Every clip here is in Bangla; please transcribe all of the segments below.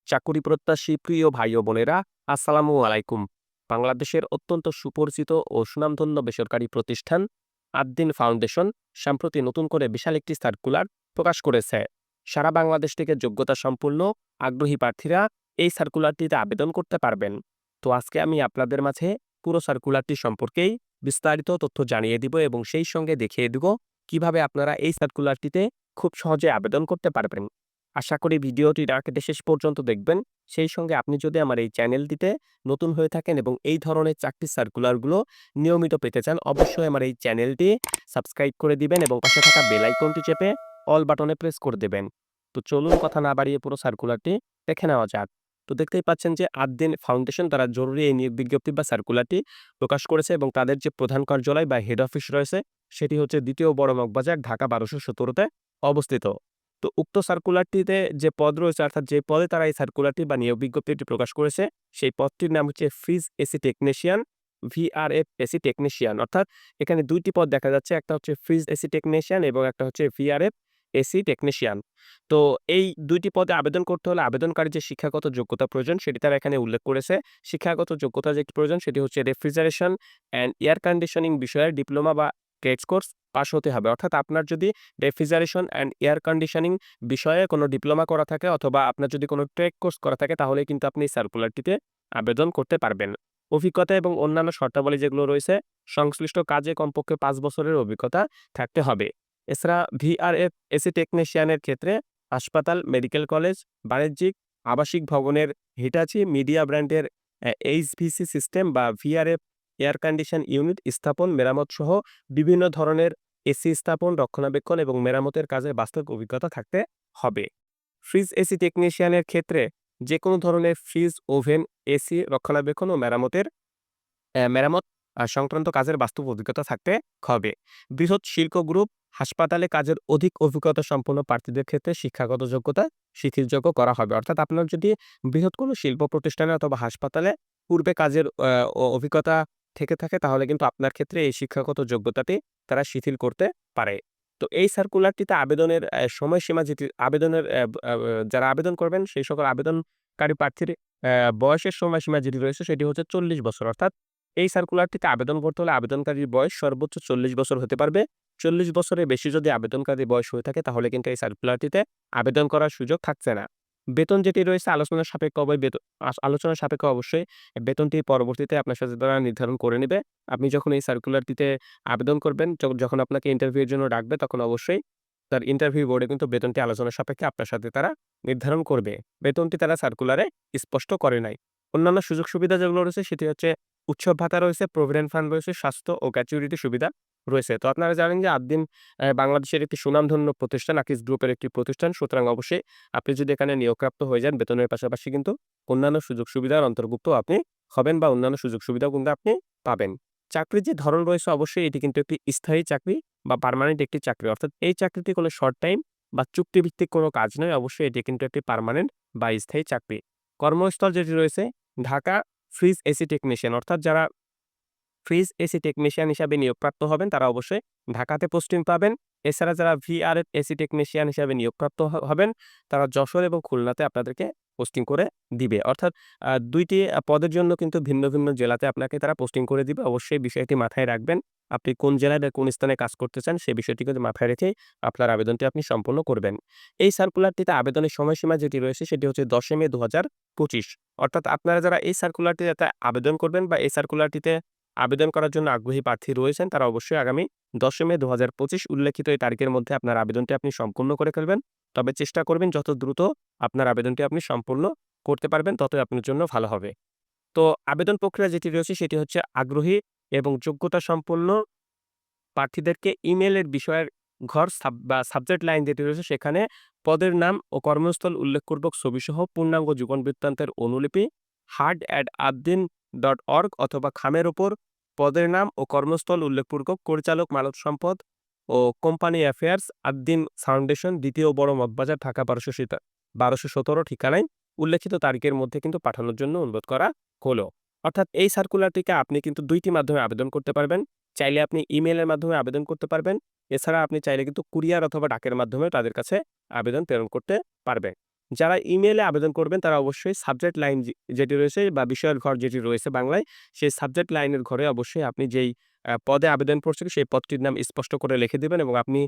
চাকুরি প্রত্যাশী প্রিয় ভাই ও বোনেরা, আসসালামু আলাইকুম। বাংলাদেশের অত্যন্ত সুপরিচিত ও সুনামধন্য বেসরকারি প্রতিষ্ঠান আদ্দিন ফাউন্ডেশন সম্প্রতি নতুন করে বিশাল একটি সার্কুলার প্রকাশ করেছে। সারা বাংলাদেশ থেকে যোগ্যতা সম্পূর্ণ আগ্রহী প্রার্থীরা এই সার্কুলারটিতে আবেদন করতে পারবেন। তো আজকে আমি আপনাদের মাঝে পুরো সার্কুলারটি সম্পর্কেই বিস্তারিত তথ্য জানিয়ে দিব এবং সেই সঙ্গে দেখিয়ে দিব কিভাবে আপনারা এই সার্কুলারটিতে খুব সহজে আবেদন করতে পারবেন। আশা করি ভিডিওটি না কেটে শেষ পর্যন্ত দেখবেন। সেই সঙ্গে আপনি যদি আমার এই চ্যানেলটিতে নতুন হয়ে থাকেন এবং এই ধরনের চাকরির সার্কুলারগুলো নিয়মিত পেতে চান, অবশ্যই আমার এই চ্যানেলটি সাবস্ক্রাইব করে দিবেন এবং পাশে থাকা বেল আইকনটি চেপে অল বাটনে প্রেস করে দেবেন। তো চলুন কথা না বাড়িয়ে পুরো সার্কুলারটি দেখে নেওয়া যাক। তো দেখতেই পাচ্ছেন যে আদ্দিন ফাউন্ডেশন তারা জরুরি এই নিয়োগ বিজ্ঞপ্তি বা সার্কুলারটি প্রকাশ করেছে এবং তাদের যে প্রধান কার্যালয় বা হেড অফিস রয়েছে সেটি হচ্ছে দ্বিতীয় বড় মগবাজার, ঢাকা ১২১৭ অবস্থিত। তো উক্ত সার্কুলারটিতে যে পদ রয়েছে, অর্থাৎ যে পদে তারা এই সার্কুলারটি বা নিয়োগ বিজ্ঞপ্তিটি প্রকাশ করেছে, সেই পদটির নাম হচ্ছে fridge AC technician, VRF AC technician. অর্থাৎ এখানে ২ টি পদ দেখা যাচ্ছে। একটা হচ্ছে ফ্রিজ এসি টেকনিশিয়ান এবং একটা হচ্ছে ভিআরএফ এসি টেকনিশিয়ান। তো এই ২ টি পদে আবেদন করতে হলে আবেদনকারীর যে শিক্ষাগত যোগ্যতা প্রয়োজন সেটি তারা এখানে উল্লেখ করেছে। শিক্ষাগত যোগ্যতা যে প্রয়োজন সেটি হচ্ছে রেফ্রিজারেশন অ্যান্ড এয়ার কন্ডিশনিং বিষয়ের ডিপ্লোমা বা ট্রেডস কোর্স পাস হতে হবে। অর্থাৎ আপনার যদি রেফ্রিজারেশন অ্যান্ড এয়ার কন্ডিশনিং বিষয়ে কোনো ডিপ্লোমা করা থাকে অথবা আপনার যদি কোনো ট্রেড কোর্স করা থাকে তাহলে কিন্তু আপনি এই সার্কুলারটিতে আবেদন করতে পারবেন। অভিজ্ঞতা এবং অন্যান্য শর্তাবলী যেগুলো রয়েছে, সংশ্লিষ্ট কাজে কমপক্ষে ৫ বছরের অভিজ্ঞতা থাকতে হবে। এছাড়া ভিআরএফ এসি টেকনিশিয়ানের ক্ষেত্রে হাসপাতাল, মেডিকেল কলেজ, বাণিজ্যিক, আবাসিক ভবনের হিটাচি মিডিয়া ব্র্যান্ডের এইচভিসি সিস্টেম বা ভিআরএফ এয়ার কন্ডিশন ইউনিট স্থাপন, মেরামত সহ বিভিন্ন ধরনের এসি স্থাপন, রক্ষণাবেক্ষণ এবং মেরামতের কাজে বাস্তব অভিজ্ঞতা থাকতে হবে। ফ্রিজ এসি টেকনিশিয়ানের ক্ষেত্রে যেকোনো ধরনের ফ্রিজ, ওভেন, এসি রক্ষণাবেক্ষণ ও মেরামত সংক্রান্ত কাজের বাস্তব অভিজ্ঞতা থাকতে হবে। বৃহৎ শিল্প গ্রুপ, হাসপাতালে কাজের অধিক অভিজ্ঞতা সম্পন্ন প্রার্থীদের ক্ষেত্রে শিক্ষাগত যোগ্যতা শিথিলযোগ্য করা হবে। অর্থাৎ আপনার যদি বৃহৎ কোনো শিল্প প্রতিষ্ঠানে অথবা হাসপাতালে পূর্বে কাজের অভিজ্ঞতা থেকে থাকে তাহলে কিন্তু আপনার ক্ষেত্রে এই শিক্ষাগত যোগ্যতাটি তারা শিথিল করতে পারে। তো এই সার্কুলারটিতে আবেদনের সময়সীমা যেটি আবেদনের যারা আবেদন করবেন সেই সকল আবেদনকারী প্রার্থীর বয়সের সময়সীমা যেটি রয়েছে সেটি হচ্ছে ৪০ বছর। অর্থাৎ এই সার্কুলারটিতে আবেদন করতে হলে আবেদনকারীর বয়স সর্বোচ্চ ৪০ বছর হতে পারবে। ৪০ বছরের বেশি যদি আবেদনকারীর বয়স হয়ে থাকে তাহলে কিন্তু এই সার্কুলারটিতে আবেদন করার সুযোগ থাকছে না। বেতন যেটি রয়েছে আলোচনার সাপেক্ষে আলোচনার সাপেক্ষে অবশ্যই বেতনটি পরবর্তীতে আপনার সাথে তারা নির্ধারণ করে নিবে। আপনি যখন এই সার্কুলারটিতে আবেদন করবেন, যখন আপনাকে ইন্টারভিউ এর জন্য ডাকবে তখন অবশ্যই তার ইন্টারভিউ বোর্ডে কিন্তু বেতনটি আলোচনার সাপেক্ষে আপনার সাথে তারা নির্ধারণ করবে। বেতনটি তারা সার্কুলারে স্পষ্ট করে নাই। অন্যান্য সুযোগ সুবিধা যেগুলো রয়েছে সেটি হচ্ছে উৎসব ভাতা রয়েছে, প্রভিডেন্ট ফান্ড রয়েছে, স্বাস্থ্য ও গ্র্যাচুইটি সুবিধা রয়েছে। তো আপনারা জানেন যে আদ্দিন বাংলাদেশের একটি সুনামধন্য প্রতিষ্ঠান, আকিজ গ্রুপের একটি প্রতিষ্ঠান। সুতরাং অবশ্যই আপনি যদি এখানে নিয়োগপ্রাপ্ত হয়ে যান বেতনের পাশাপাশি কিন্তু অন্যান্য সুযোগ সুবিধার অন্তর্ভুক্ত আপনি হবেন বা অন্যান্য সুযোগ সুবিধাও কিন্তু আপনি পাবেন। চাকরির যে ধরন রয়েছে অবশ্যই এটি কিন্তু একটি স্থায়ী চাকরি বা পার্মানেন্ট একটি চাকরি। অর্থাৎ এই চাকরিটি কোনো শর্ট টাইম বা চুক্তিভিত্তিক কোনো কাজ নয়। অবশ্যই এটি কিন্তু একটি পার্মানেন্ট বা স্থায়ী চাকরি। কর্মস্থল যেটি রয়েছে ঢাকা ফ্রিজ এসি টেকনিশিয়ান। অর্থাৎ যারা ফ্রিজ এসি টেকনিশিয়ান হিসাবে নিয়োগপ্রাপ্ত হবেন তারা অবশ্যই ঢাকাতে পোস্টিং পাবেন। এছাড়া যারা ভিআরএফ এসি টেকনিশিয়ান হিসাবে নিয়োগপ্রাপ্ত হবেন তারা যশোর এবং খুলনাতে আপনাদেরকে পোস্টিং করে দিবে। অর্থাৎ ২ টি পদের জন্য কিন্তু ভিন্ন, ভিন্ন জেলাতে আপনাকে তারা পোস্টিং করে দিবে। অবশ্যই বিষয়টি মাথায় রাখবেন। আপনি কোন জেলায় বা কোন স্থানে কাজ করতে চান সেই বিষয়টি কিন্তু মাথায় রেখেই আপনার আবেদনটি আপনি সম্পন্ন করবেন। এই সার্কুলারটিতে আবেদনের সময়সীমা যেটি রয়েছে সেটি হচ্ছে ১০ মে ২০২৫। অর্থাৎ আপনারা যারা এই সার্কুলারটিতে আবেদন করবেন বা এই সার্কুলারটিতে আবেদন করার জন্য আগ্রহী প্রার্থী রয়েছেন তারা অবশ্যই আগামী ১০ মে ২০২৫ উল্লেখিত এই তারিখের মধ্যে আপনার আবেদনটি আপনি সম্পূর্ণ করে ফেলবেন। তবে চেষ্টা করবেন যত দ্রুত আপনার আবেদনটি আপনি সম্পূর্ণ করতে পারবেন ততই আপনার জন্য ভালো হবে। তো আবেদন প্রক্রিয়া যেটি রয়েছে সেটি হচ্ছে আগ্রহী এবং যোগ্যতা সম্পন্ন প্রার্থীদেরকে ইমেইলের বিষয়ের ঘর বা সাবজেক্ট লাইন যেটি রয়েছে সেখানে পদের নাম ও কর্মস্থল উল্লেখপূর্বক ছবিসহ পূর্ণাঙ্গ জীবন বৃত্তান্তের অনুলিপি hard@addin.org অথবা খামের ওপর পদের নাম ও কর্মস্থল উল্লেখপূর্বক পরিচালক মানব সম্পদ ও কোম্পানি অ্যাফেয়ার্স আদ্দিন ফাউন্ডেশন, দ্বিতীয় বড় মগবাজার, ঢাকা ১২১৭ ঠিকানায় উল্লেখিত তারিখের মধ্যে কিন্তু পাঠানোর জন্য অনুরোধ করা হলো। অর্থাৎ এই সার্কুলারটিকে আপনি কিন্তু ২ টি মাধ্যমে আবেদন করতে পারবেন। চাইলে আপনি ইমেইলের মাধ্যমে আবেদন করতে পারবেন। এছাড়া আপনি চাইলে কিন্তু কুরিয়ার অথবা ডাকের মাধ্যমেও তাদের কাছে আবেদন প্রেরণ করতে পারবেন। যারা ইমেইলে আবেদন করবেন তারা অবশ্যই সাবজেক্ট লাইন যেটি রয়েছে বা বিষয়ের ঘর যেটি রয়েছে বাংলায়, সেই সাবজেক্ট লাইনের ঘরে অবশ্যই আপনি যেই পদে আবেদন করছেন সেই পদটির নাম স্পষ্ট করে লিখে দিবেন এবং আপনি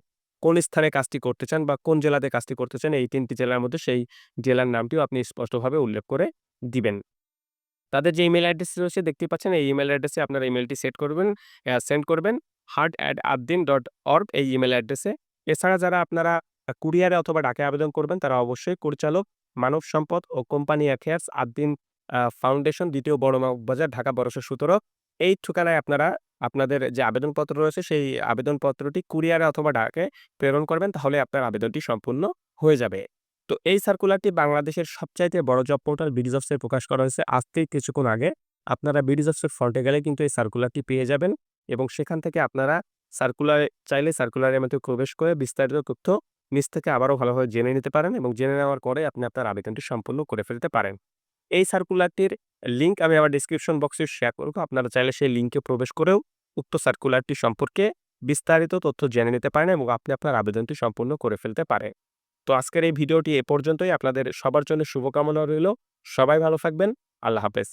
কোন স্থানে কাজটি করতে চান বা কোন জেলাতে কাজটি করতে চান এই ৩ টি জেলার মধ্যে সেই জেলার নামটিও আপনি স্পষ্টভাবে উল্লেখ করে দিবেন। তাদের যে ইমেইল অ্যাড্রেস রয়েছে দেখতেই পাচ্ছেন, এই ইমেইল অ্যাড্রেসে আপনারা ইমেইলটি সেন্ড করবেন heart@ardin.org এই ইমেইল অ্যাড্রেসে। এছাড়া যারা আপনারা কুরিয়ারে অথবা ডাকে আবেদন করবেন তারা অবশ্যই পরিচালক, মানব সম্পদ ও কোম্পানি অ্যাফেয়ার্স, আদ্দিন ফাউন্ডেশন, ২য় বড় বাজার, ঢাকা ১২১৭ এই ঠিকানায় আপনারা আপনাদের যে আবেদনপত্র রয়েছে সেই আবেদনপত্রটি কুরিয়ারে অথবা ডাকে প্রেরণ করবেন। তাহলে আপনার আবেদনটি সম্পূর্ণ হয়ে যাবে। তো এই সার্কুলারটি বাংলাদেশের সবচাইতে বড় জব পোর্টাল বিডিজবসে প্রকাশ করা হয়েছে আজকেই কিছুক্ষণ আগে। আপনারা বিডিজবসের ফ্রন্টে গেলে কিন্তু এই সার্কুলারটি পেয়ে যাবেন এবং সেখান থেকে আপনারা সার্কুলারের মধ্যে প্রবেশ করে বিস্তারিত তথ্য নিজ থেকে আবারও ভালোভাবে জেনে নিতে পারেন এবং জেনে নেওয়ার পরে আপনি আপনার আবেদনটি সম্পূর্ণ করে ফেলতে পারেন। এই সার্কুলারটির লিঙ্ক আমি আমার ডেসক্রিপশন বক্সে শেয়ার করব। আপনারা চাইলে সেই লিঙ্কে প্রবেশ করেও উক্ত সার্কুলারটি সম্পর্কে বিস্তারিত তথ্য জেনে নিতে পারেন এবং আপনি আপনার আবেদনটি সম্পূর্ণ করে ফেলতে পারেন। তো আজকের এই ভিডিওটি এ পর্যন্তই। আপনাদের সবার জন্য শুভকামনা রইল। সবাই ভালো থাকবেন। আল্লাহ হাফেজ।